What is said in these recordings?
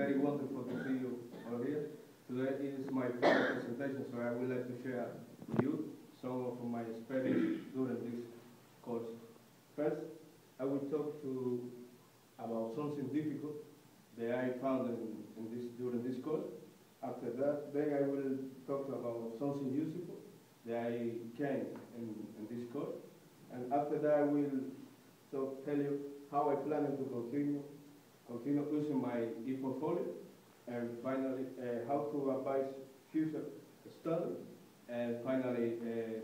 very wonderful to see you all here. Today is my first presentation, so I would like to share with you some of my experience during this course. First, I will talk about something difficult that I found during this course. After that, then I will talk about something useful that I gained in this course. And after that, I will tell you how I plan to continue using my e-portfolio, and finally, how to advise future study, and finally,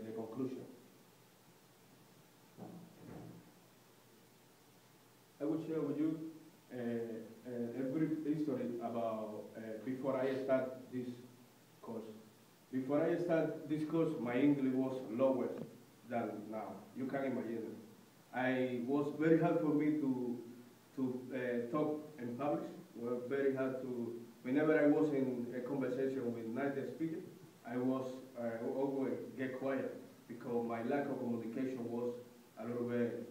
the conclusion. I will share with you a brief history about before I start this course. Before I start this course, my English was lower than now. You can imagine it. It was very hard for me to talk in public. It was very hard to, whenever I was in a conversation with native speakers, I always get quiet because my lack of communication was a little bit,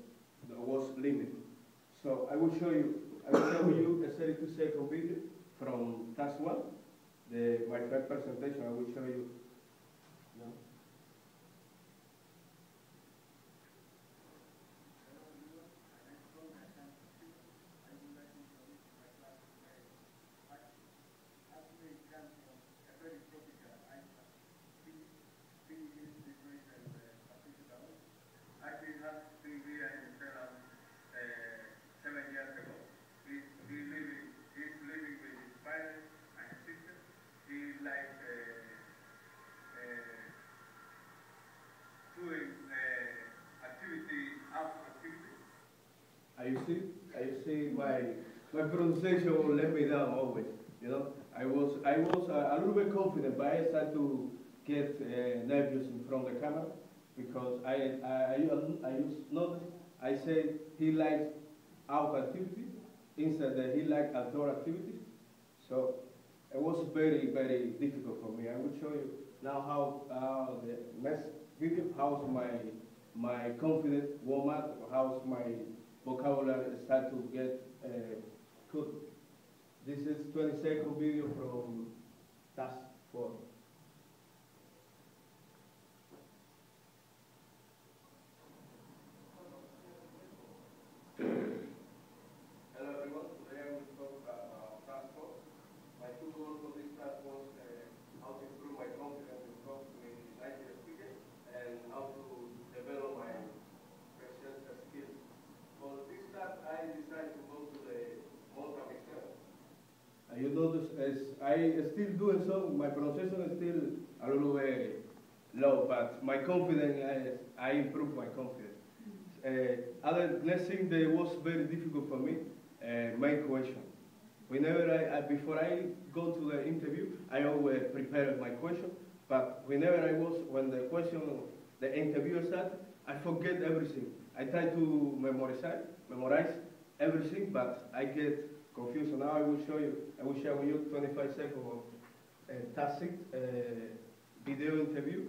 was limited. So I will show you a 32-second video from task 1, my first presentation. I will show you. No? You see my pronunciation will let me down always. You know, I was a little bit confident, but I started to get nervous in front of the camera because I used notice. I said he likes outdoor activities instead that he likes outdoor activities. So it was very, very difficult for me. I will show you now how the next video, how's my confidence warm up, how's my vocabulary start to get good. This is 20-second video from task 4. Hello everyone, today I will talk about task 4. My two goals for this task was how to improve my confidence in talking with native speakers and how to develop my presenter skills. For this task, I decided to go to the Malta Mixer. You notice as I still doing so, my pronunciation is still a little bit low, but my confidence, I improved my confidence. Other next thing that was very difficult for me, my question. Whenever before I go to the interview, I always prepare my question, but whenever when the interview started, I forget everything. I try to memorize everything, but I get confused. So now I will share with you 25 seconds of task 6 video interview.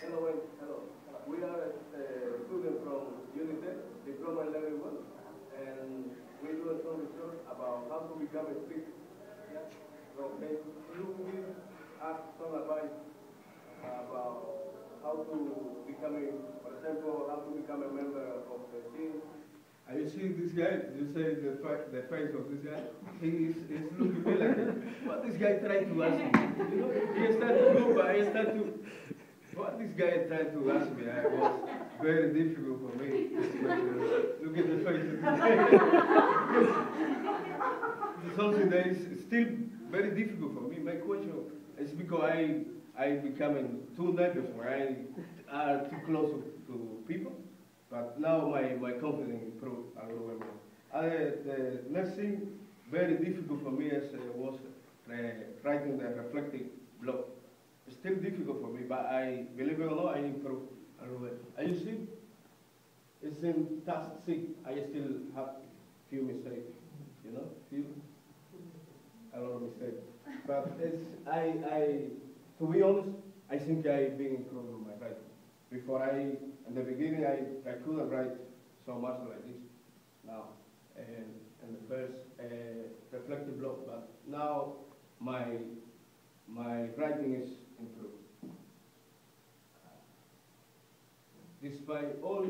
Hello. We are students from Unitec, Diploma Level 1, and we do some research about how to become a speaker. Yeah. So can you give us some advice about how to become for example, how to become a member of the team? Are you seeing this guy? You say the face of this guy? He's looking me like, what this guy trying to ask me? You know, he started to go, but I started to, what this guy trying to ask me? It was very difficult for me. Look at the face of this guy. It's something that is still very difficult for me. My question is because I becoming too nervous when I are too close to people. But now my confidence improved a little bit more. The next thing very difficult for me was writing the reflective blog. It's still difficult for me, but I believe it or not, I improved a little bit. And you see, it's in task 6. I still have few mistakes, you know, a lot of mistakes. But to be honest, I think I've been improving my writing. Before in the beginning, I couldn't write so much like this now, and the first reflective block, but now my writing is improved. Despite all the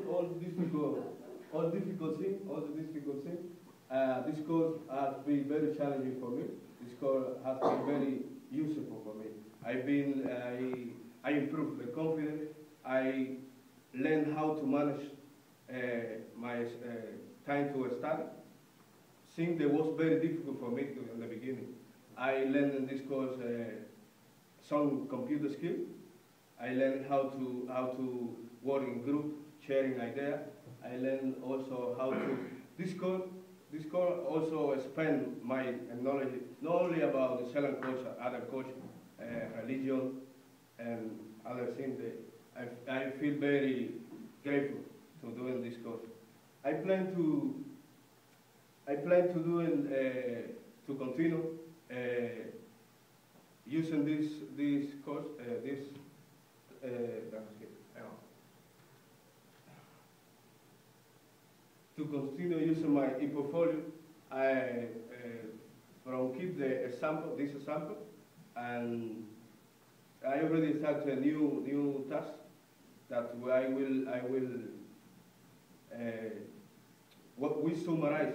difficulty, this course has been very challenging for me. This course has been very useful for me. I improved the confidence. I learned how to manage my time to study. Since it was very difficult for me in the beginning, I learned in this course some computer skills. I learned how to work in group, sharing ideas. I learned also how to this course also expand my knowledge not only about the Sri culture, other culture, religion, and other things. I feel very grateful to doing this course. I plan to to continue using this course to continue using my e-portfolio. I from keep this example, and I already started a new task that I will what we summarize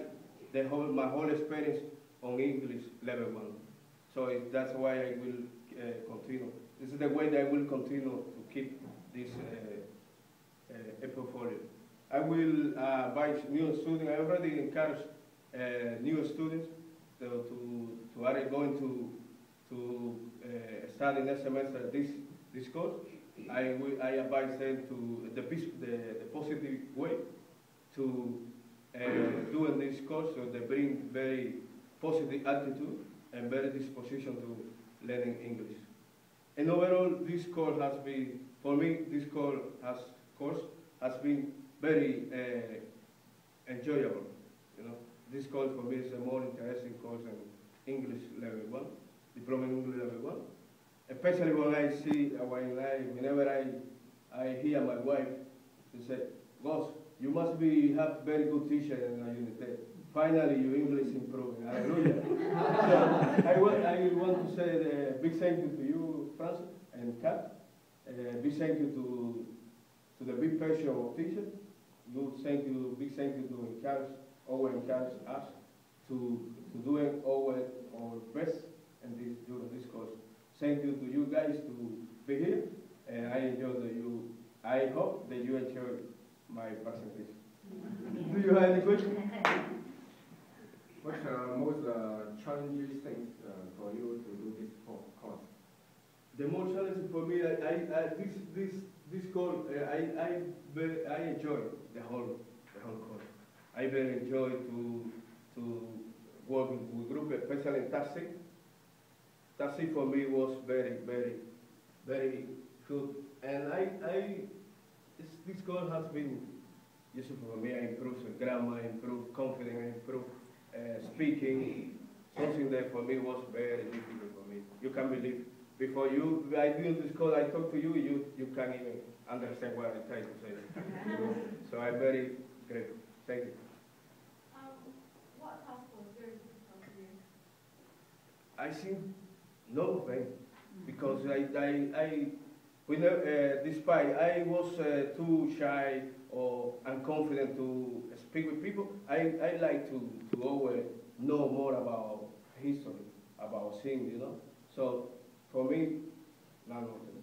my whole experience on English level 1. So that's why I will continue. This is the way that I will continue to keep this portfolio. I will invite new students. I already encourage new students to are going to study next semester this course. I advise them to the positive way to doing this course, so they bring very positive attitude and very disposition to learning English. And overall, this course has been, for me, this course has been very enjoyable. You know, this course for me is a more interesting course in English level 1, diploma in English level 1. Especially when I see, whenever I hear my wife, she said, "Boss, you must have very good teacher in Unitec. Finally, your English improving. Hallelujah." So I want to say a big thank you to you, Francis and Kat. Big thank you to the big passion of teachers. Big thank you to encourage us to doing our best during this course. Thank you to you guys to be here, and I hope that you enjoy my presentation. Do you have any questions? What's the most challenging thing for you to do this course? The more challenging for me, this course, I enjoy the whole course. I very enjoy to work with group, especially in taxi. Taxi for me was very, very, very good, and this course has been useful for me. I improved grammar, I improved confidence, I improved speaking. Something that for me was very difficult for me. You can't believe. Before I doing this course, I talk to you, you can't even understand what I try to say. So I'm very grateful. Thank you. What task was very difficult for you? I think no thing, because despite I was too shy or unconfident to speak with people, I like to always know more about history, about things, you know. So for me, none of them.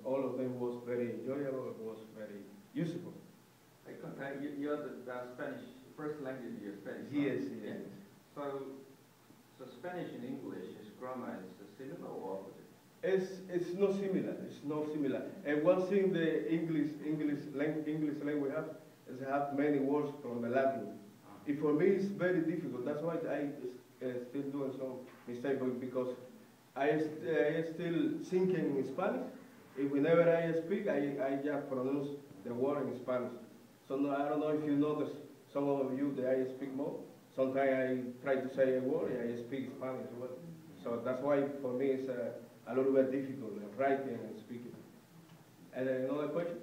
All of them was very enjoyable. It was very useful. You're the Spanish first language. You're Spanish. Yes, right? yes. So Spanish and English, is grammar is similar or opposite? It's not similar. It's not similar. And one thing the English language have many words from the Latin. For me, it's very difficult. That's why I still doing some mistakes, because I still thinking in Spanish. Whenever I speak, I just pronounce the word in Spanish. So no, I don't know if you notice, some of you that I speak more. Sometimes I try to say a word, I speak Spanish as well. So that's why for me it's a little bit difficult, writing and speaking. And then another question?